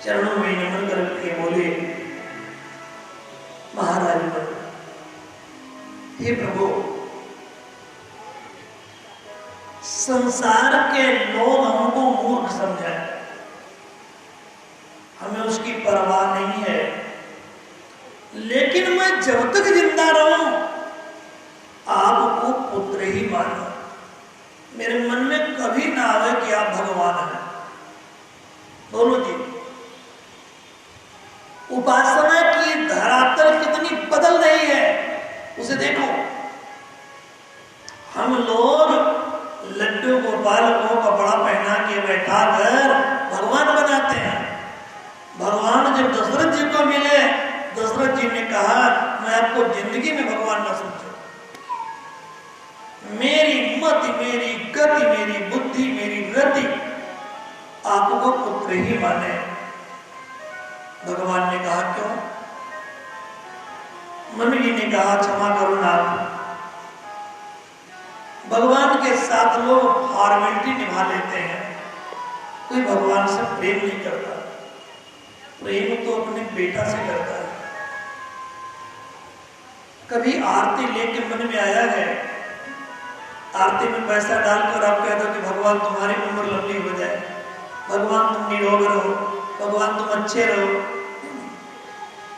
चरणों में नमन करके बोले, महाराज बन, हे प्रभु, संसार के लोग हमको मूर्ख समझे, हमें उसकी परवाह नहीं है, लेकिन मैं जब तक जिंदा रहूं आपको पुत्र ही मानूं। मेरे मन में कभी ना आवे कि आप भगवान हैं। बोलो जी, उपासना की धरातल कितनी बदल रही है उसे देखो। हम लोग लड्डू गोपाल को कपड़ा पहना के बैठा कर भगवान बनाते हैं। भगवान जब दशरथ जी को मिले, दशरथ जी ने कहा, मैं आपको जिंदगी में भगवान न समझू, मेरी मति, मेरी गति, मेरी बुद्धि, मेरी रति आपको पुत्र ही माने। भगवान ने कहा क्यों? मनु जी ने कहा, क्षमा करो नाथ, भगवान के साथ लोग फॉर्मेलिटी निभा लेते हैं, कोई भगवान से प्रेम नहीं करता। प्रेम तो अपने बेटा से करता है। कभी आरती लेके मन में आया है, आरती में पैसा डालकर आप कह दो कि भगवान तुम्हारी उम्र लंबी हो जाए, भगवान तुम निरोग रहो, भगवान तुम अच्छे रहो।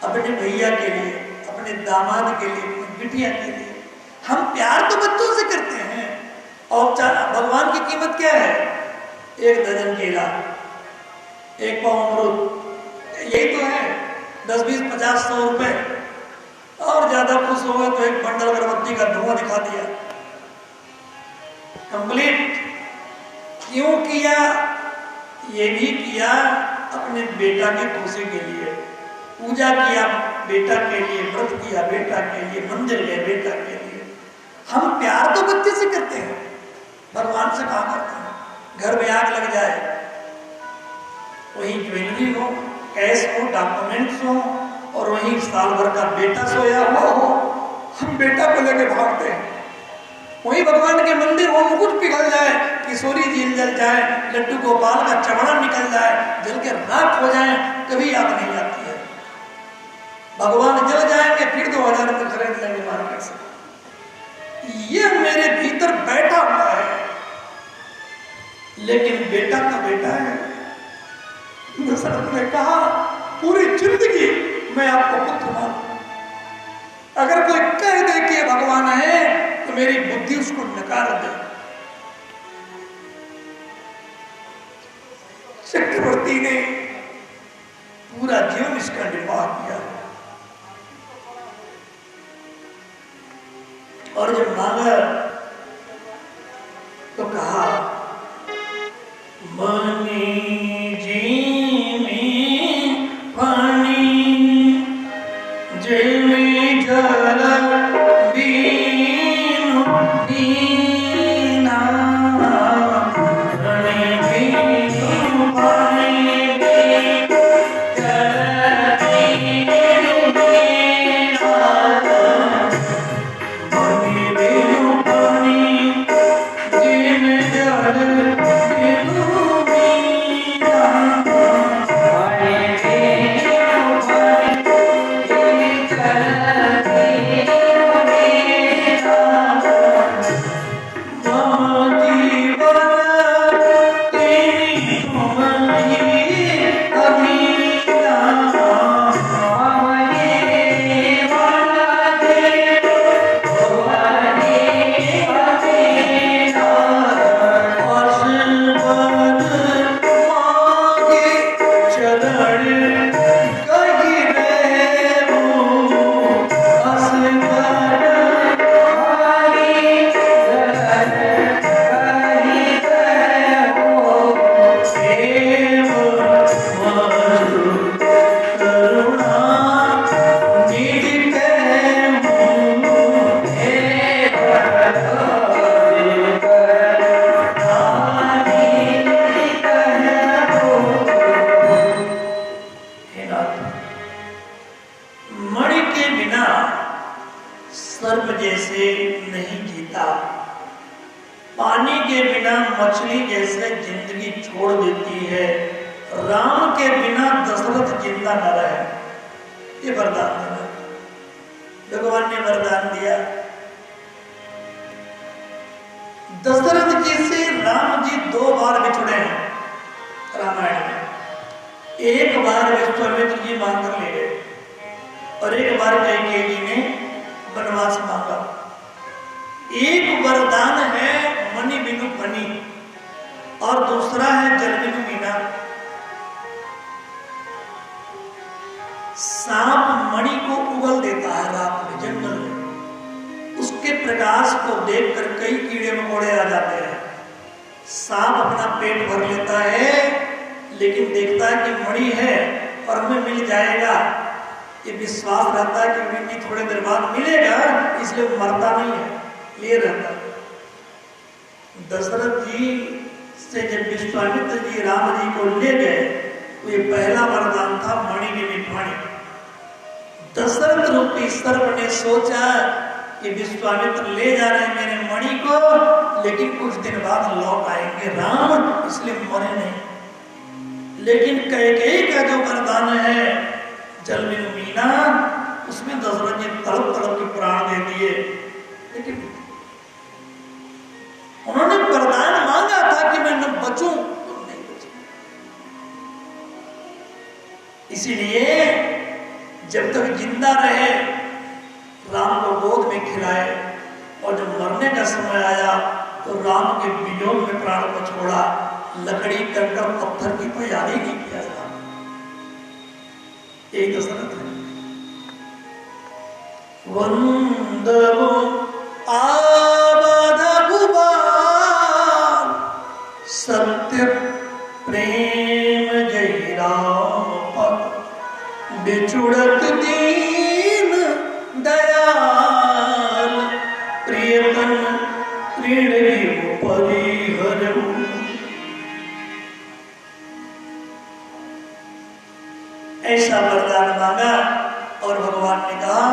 अपने भैया के लिए, अपने दामाद के लिए, अपनी बिटिया के लिए हम प्यार तो बच्चों से करते हैं। और भगवान की कीमत क्या है? 1 दर्जन केला, 1 पाव अमरूद, यही तो है। 10, 20, 50, 100 रुपए। और ज्यादा खुश हो गए तो 1 बंडल अगरबत्ती का धुआं दिखा दिया, कंप्लीट। क्यों किया? ये भी किया अपने बेटा की खुशी के लिए। पूजा किया बेटा के लिए, व्रत किया बेटा के लिए, मंदिर गए बेटा के लिए। हम प्यार तो बच्चे से करते हैं, भगवान से कहाँ करते हैं? घर में आग लग जाए, वहीं ज्वेलरी हो, कैश हो, डॉक्यूमेंट्स हो, और वहीं साल भर का बेटा सोया हुआ हो, हम बेटा को लेके भागते हैं। वहीं भगवान के मंदिर हो, मुकुट पिघल जाए, किशोरी झील जल जाए, लड्डू गोपाल का चमड़ा निकल जाए, जल के राख हो जाए, कभी याद नहीं आती है। भगवान जल जाएंगे, फिर 2000 में खरीद लेंगे मार्केट से। ये मेरे भीतर बैठा हुआ है, लेकिन बेटा तो बेटा है। दशरथ ने कहा, पूरी जिंदगी मैं आपको पुत्र मानूं। अगर कोई कह दे कि भगवान है तो मेरी बुद्धि उसको नकार दे। चक्रवर्ती ने पूरा जीवन इसका निर्वाह किया, और जब मांगा तो कहा, मनी जी में पानी, जल में जल बीनु बीना, रण बीनु पानी बीनु, जल बीनु बीना, मनी बीनु पानी, जिन जल बीनु बीना, पानी बीनु पानी, जल बीनु बीना, मम जीवन तेरी तुम ही अधीना, मम जीवन तेरी तुम ही अधीना, असबद मांगे चरण कही रहूं, असबद मांगे चरण कही रहूं, प्रेम मधुर करुणा निधि कहूं, हे भगवती करुणा निधि कहूं। हे नाथ, मणि के बिना सर्प जैसे नहीं जीता, पानी के बिना मछली जैसे जिंदगी छोड़ देती है, राम के बिना दशरथ जिंदा न रहे, ये वरदान देना। भगवान ने वरदान दिया। दशरथ जी से राम जी 2 बार बिछुड़े हैं रामायण में। एक बार विश्वामित्र जी मांग कर ले गए और एक बार कैकेयी जी ने वनवास मांगा। एक वरदान है मणि बिनु फनी और दूसरा है जल बिनु मीना। सांप मणि को उगल देता है रात में जंगल में, उसके प्रकाश को देखकर कई कीड़े मकोड़े आ जाते हैं। सांप अपना पेट भर लेता है लेकिन देखता है कि मणि है और हमें मिल जाएगा, ये विश्वास रहता है कि मणि थोड़े देर बाद मिलेगा, इसलिए मरता नहीं है, लिए रहता है। दशरथ जी से जब विश्वामित्र जी राम जी को ले गए तो ये पहला वरदान था मणि निमित मणि। दशरथ रूपी सर्प ने सोचा कि विश्वामित्र ले जा रहे हैं मेरे मणि को, लेकिन कुछ दिन बाद लौट आएंगे राम, इसलिए मरे नहीं। लेकिन कैकेयी का जो वरदान है जल बिनु मीना, उसमें दशरथ जी तड़प तड़प के प्राण दे दिए। लेकिन उन्होंने वरदान मांगा था कि मैं न बचूं तो नहीं बचूं। इसीलिए जब तक जिंदा रहे राम को गोद में खिलाए, और जब मरने का समय आया तो राम के वियोग में प्राण को छोड़ा। लकड़ी कंकड़ पत्थर की तैयारी नहीं किया था। एक दशरथ है। वंदो आबद गुबार सत्य प्रेम जय राम पद बिछुड़त दीन दयाल प्रियतम प्रीणिव परिहरऊ। ऐसा वरदान मांगा और भगवान ने कहा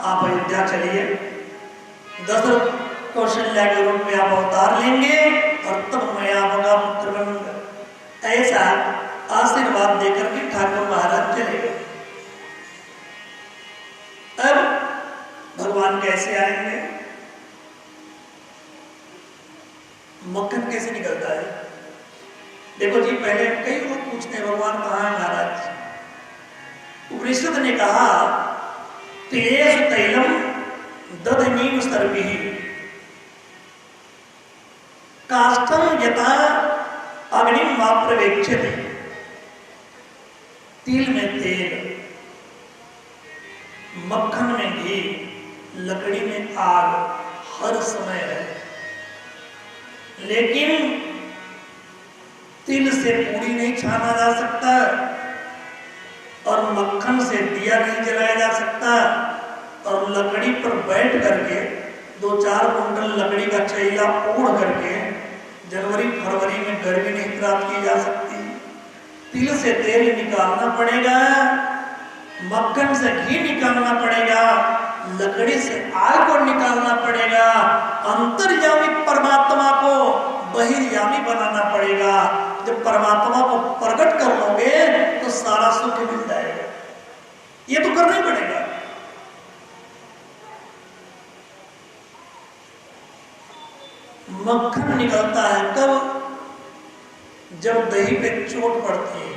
आप अयोध्या चलिए, दशरथ कौशल्या के रूप में आप अवतार लेंगे और तब मैं आपका पुत्र बनूंगा। ऐसा आशीर्वाद देकर के ठाकुर महाराज चले गए। अब भगवान कैसे आएंगे, मक्खन कैसे निकलता है? देखो जी, पहले कई लोग पूछते हैं भगवान कहाँ है महाराज। उपनिषद ने कहा तिलेषु तैलम दधनीम सर्पिः काष्ठम यथा अग्निम वा प्रवेक्षते। तिल में तेल, मक्खन में घी, लकड़ी में आग हर समय है। लेकिन तिल से पूरी नहीं छाना जा सकता और मक्खन से दिया नहीं जलाया जा सकता, और लकड़ी पर बैठ करके 2-4 कुंटल लकड़ी का चैला ओढ़ करके जनवरी फरवरी में गर्मी नहीं प्राप्त की जा सकती। तिल से तेल निकालना पड़ेगा, मक्खन से घी निकालना पड़ेगा, लकड़ी से आग को निकालना पड़ेगा, अंतर्यामी परमात्मा को बहिर्यामी बनाना पड़ेगा। जब परमात्मा को प्रकट कर लोगे तो सारा सुख मिल जाएगा। ये तो करना ही पड़ेगा। मक्खन निकलता है कब? जब दही पे चोट पड़ती है।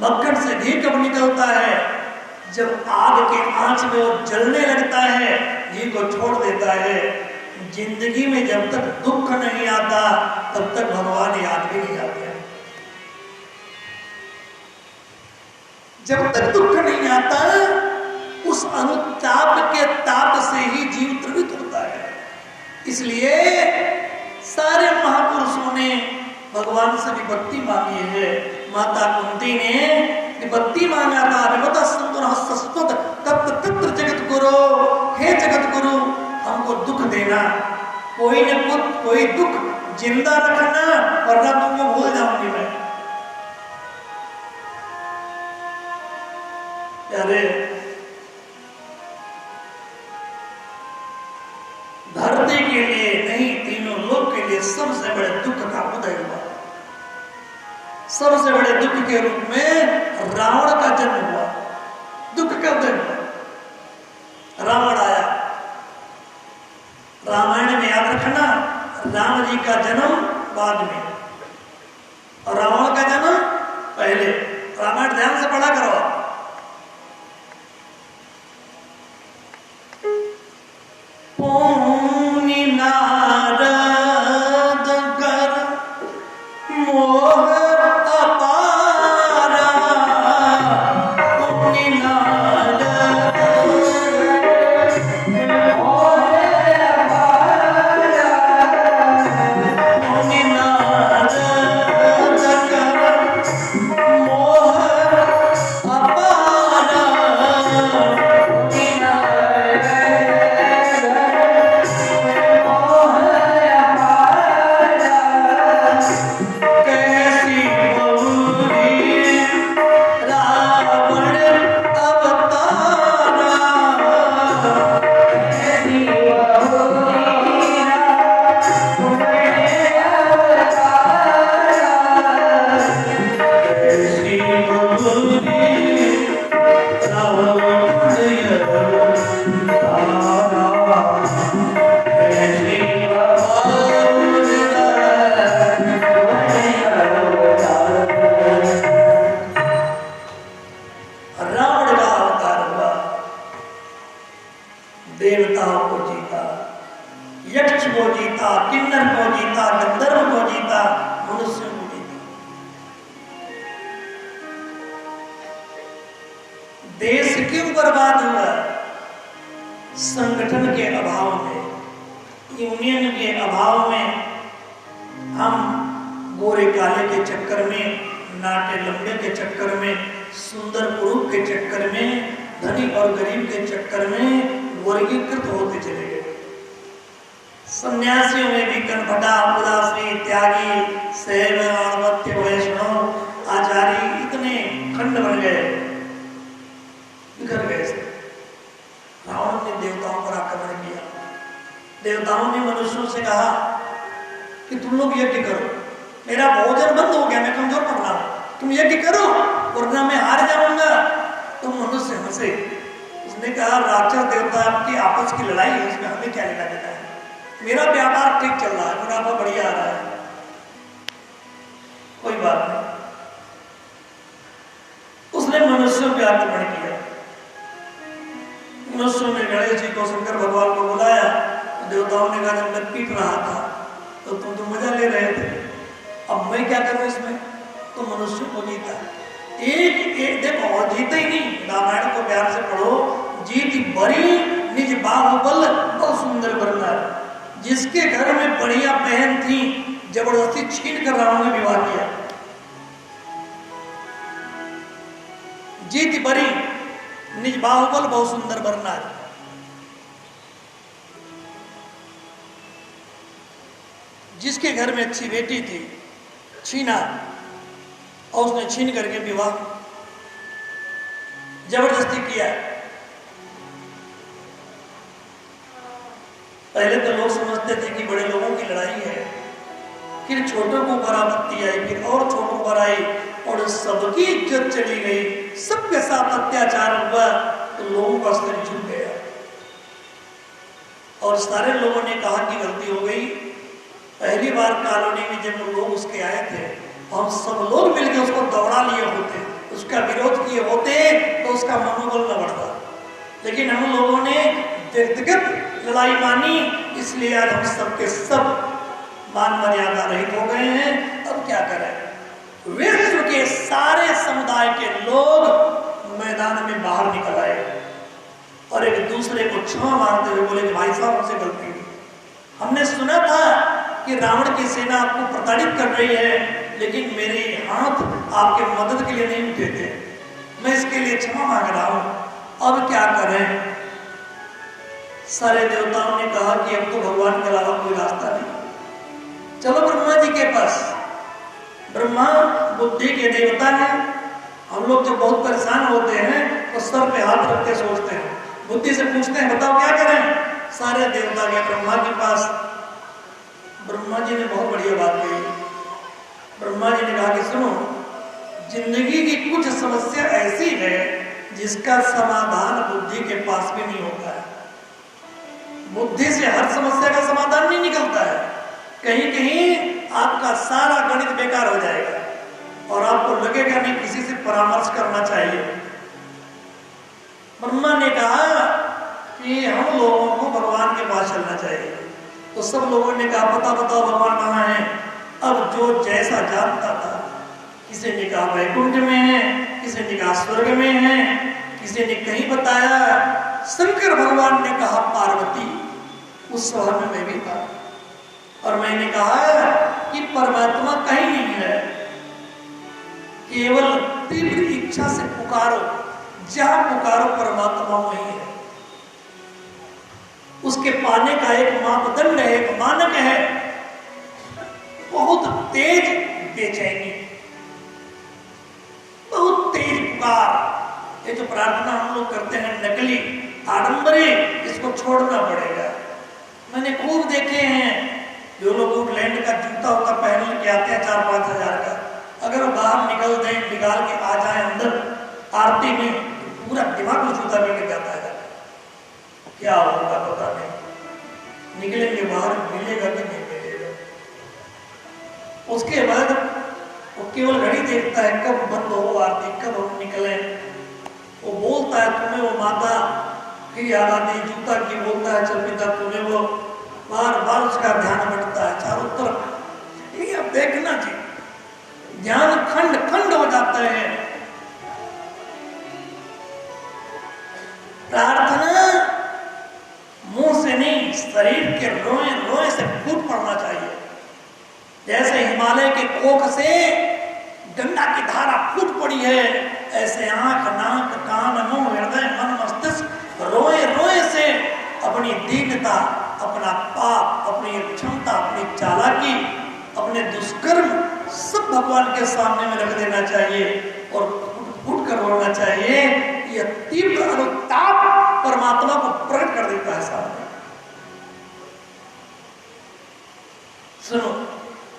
मक्खन से घी कब निकलता है? जब आग के आंच में वो जलने लगता है, घी को छोड़ देता है। जिंदगी में जब तक दुख नहीं आता तब तक भगवान याद भी नहीं आते। जब तक दुख नहीं आता उस अनुताप के ताप से ही जीव द्रवित होता है। इसलिए सारे महापुरुषों ने भगवान से विपत्ति मांगी है। माता कुंती ने विपत्ति मांगा था, विपदा संतुर सस्वत तत्र तत्र जगत गुरु, हे जगत गुरु हमको दुख देना, कोई न कोई दुख जिंदा रखना वरना तुमको भूल जाऊंगी मैं। अरे धरती के लिए नहीं, तीनों लोक के लिए सबसे बड़े दुख का उदय हुआ। सबसे बड़े दुख के रूप में रावण का जन्म हुआ। दुख कब दिन रावण आया। रामायण में याद रखना, राम जी का जन्म बाद में और रावण का जन्म पहले। रामायण ध्यान से पढ़ा करो। पूनी नारद कर मोह अपारा, पूनी नारद मोह अपारा, पूनी नारद कर मोह अपारा, पूनी नारद कैसी बहुरी रावण अवतारा, कैसी बहुरी रावण अवतारा, कैसी बहुरी रावण रावण का अवतार हुआ। देवताओं को जीता, यक्ष को जीता, किन्नर को जीता, गंधर्व को जीता, मनुष्य को जीता। देश क्यों बर्बाद हुआ? संगठन के अभाव में, यूनियन के अभाव में। हम गोरे काले के चक्कर में, नाटे लंबे के चक्कर में, सुंदर पुरुष के चक्कर में, धनी और गरीब के चक्कर में वर्गीकृत होते चले गए। सन्यासियों में भी कनफटा, उदासी, त्यागी, शैव, अणवत्य, वैष्णव, आचार्य इतने खंड बन गए, बिखर गए। रावण ने देवताओं पर आक्रमण किया। देवताओं ने मनुष्यों से कहा कि तुम लोग यज्ञ करो, मेरा भोजन बंद हो गया, मैं कमजोर पड़ रहा हूं, तुम यज्ञ करो वरना मैं हार जाऊंगा। तो मनुष्य हंसे। उसने कहा राक्षस देवता आपकी आपस की लड़ाई है, उसमें हमें क्या लेना देना है, मेरा व्यापार ठीक चल रहा है, मुनाफा बढ़िया आ रहा है, कोई बात नहीं। उसने मनुष्यों पे आक्रमण किया। मनुष्यों ने गणेश जी को, शंकर भगवान को बुलाया। देवताओं ने कहा जब मैं पीट रहा था तो तुम तो मजा ले रहे थे, अब मैं क्या करूं इसमें? तो मनुष्य को जीता। एक देखो, और जीते ही नहीं, रामायण को प्यार से पढ़ो। जीत बड़ी निज बाहुबल बहुत सुंदर बनना है। जिसके घर में बढ़िया बहन थी, जबरदस्ती छीन कर रावण ने विवाह किया। जीत बड़ी निज बाहुबल बहुत सुंदर बनना है। जिसके घर में अच्छी बेटी थी, छीना, और उसने छीन करके विवाह जबरदस्ती किया। पहले तो लोग समझते थे कि बड़े लोगों की लड़ाई है, फिर छोटों को ऊपर आपत्ति आई, फिर और छोटों पर आई, और सबकी इज्जत चली गई, सबके साथ अत्याचार हुआ, तो लोगों का स्तर झुक गया। और सारे लोगों ने कहा कि गलती हो गई। पहली बार कॉलोनी में जब लोग उसके आए थे, हम सब लोग मिलकर उसको दौड़ा लिए होते, उसका विरोध किए होते, तो उसका मनोबल न बढ़ता। लेकिन हम लोगों ने व्यक्तिगत लड़ाई मानी, इसलिए आज हम सबके सब मान मर्यादा रहित हो गए हैं। अब क्या करें? विश्व के सारे समुदाय के लोग मैदान में बाहर निकल आए और एक दूसरे को क्षमा मांगते हुए बोले कि भाई साहब हमसे गलती हुई, हमने सुना था कि रावण की सेना आपको प्रताड़ित कर रही है, लेकिन मेरे हाथ आपके मदद के लिए नहीं उठे थे, मैं इसके लिए क्षमा मांग रहा हूं, अब क्या करें? सारे देवताओं ने कहा कि अब तो भगवान के अलावा कोई रास्ता नहीं, चलो ब्रह्मा जी के पास। ब्रह्मा बुद्धि के देवता हैं। हम लोग जब बहुत परेशान होते हैं तो सर पे हाथ रख के सोचते हैं, बुद्धि से पूछते हैं बताओ क्या करें? सारे देवता गए ब्रह्मा के पास। ब्रह्मा जी ने बहुत बढ़िया बात कही। ब्रह्मा जी ने कहा कि सुनो, जिंदगी की कुछ समस्या ऐसी है जिसका समाधान बुद्धि के पास भी नहीं होता है। बुद्धि से हर समस्या का समाधान नहीं निकलता है। कहीं कहीं आपका सारा गणित बेकार हो जाएगा और आपको लगेगा नहीं किसी से परामर्श करना चाहिए। ब्रह्मा ने कहा कि हम लोगों को भगवान के पास चलना चाहिए, तो सब लोगों ने कहा पता बताओ भगवान कहाँ है। अब जो जैसा जानता था, किसी ने कहा वैकुंठ में है, किसी ने कहा स्वर्ग में है, किसी ने कहीं बताया। शंकर भगवान ने कहा पार्वती। उस सभा में मैं भी था और मैंने कहा कि परमात्मा कहीं नहीं है, केवल तीव्र इच्छा से पुकारो, जहां पुकारो परमात्मा वही है। उसके पाने का एक मापदंड है, एक मानक है, बहुत तेज बेचैनी, बहुत तेज पुकार। ये जो प्रार्थना हम लोग करते हैं नकली आडंबरी, इसको छोड़ना पड़ेगा। मैंने खूब देखे हैं जो लोग वुडलैंड का जूता होता पहन के आते हैं 4-5 हजार का, अगर वो बाहर निकल दें, निकाल के आ जाए अंदर आरती में, तो पूरा दिमाग में जूता लेके जाता है। क्या होगा पता नहीं, निकलेंगे बाहर मिलेगा कि नहीं मिलेगा। उसके बाद वो केवल घड़ी देखता है कब बंद हो आरती, कब हम निकले। वो बोलता है तुम्हें वो माता फिर याद आती, जूता की बोलता है चल पिता, तुम्हें वो बार बार उसका ध्यान बढ़ता है चारों तरफ। ये अब देखना जी, ध्यान खंड खंड हो जाता है। प्रार्थना मुंह से नहीं, शरीर के रोए रोए से फूट पड़ना चाहिए। जैसे हिमालय के कोख से गंगा की धारा फूट पड़ी है, ऐसे आंख, नाक, कान, मुंह, हृदय, मन, मस्तिष्क रोए रोए से अपनी दीनता, अपना पाप, अपनी क्षमता, अपनी चालाकी, अपने दुष्कर्म सब भगवान के सामने में रख देना चाहिए और फूट कर रोना चाहिए। यह तीव्र अनुताप परमात्मा को प्रकट कर देता है सामने। सुनो,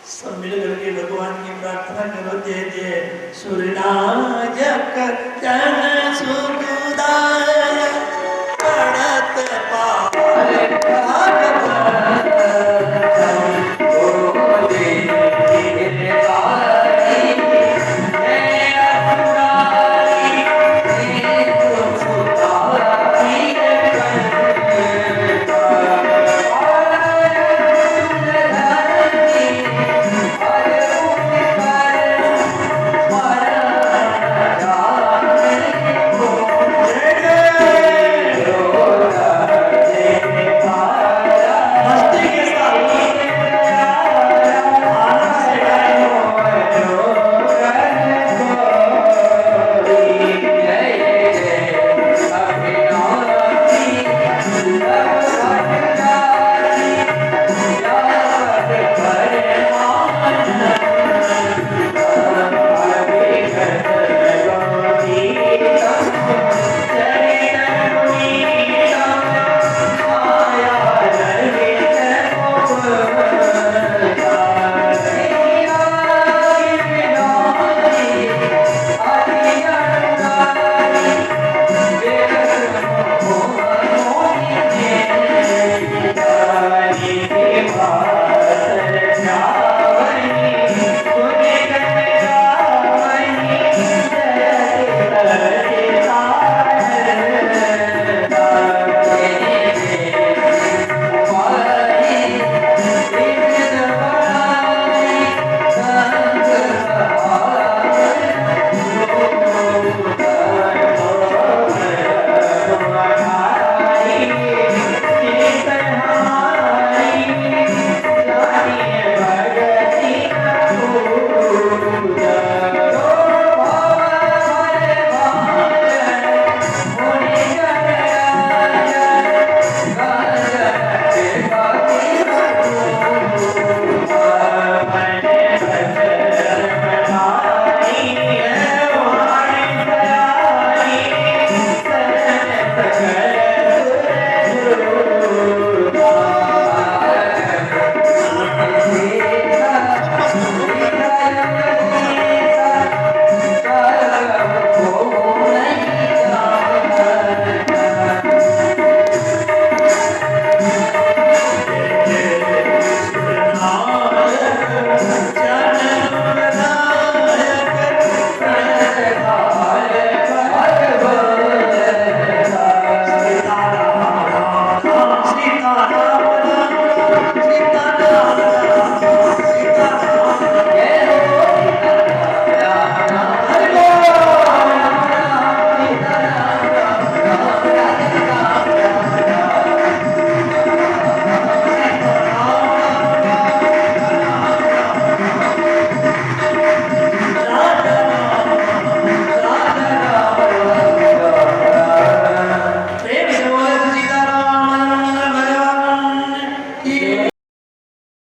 सब मिल करके भगवान की प्रार्थना करो। जय जय सूर्यनाजक जन सुखदाय पड़त पा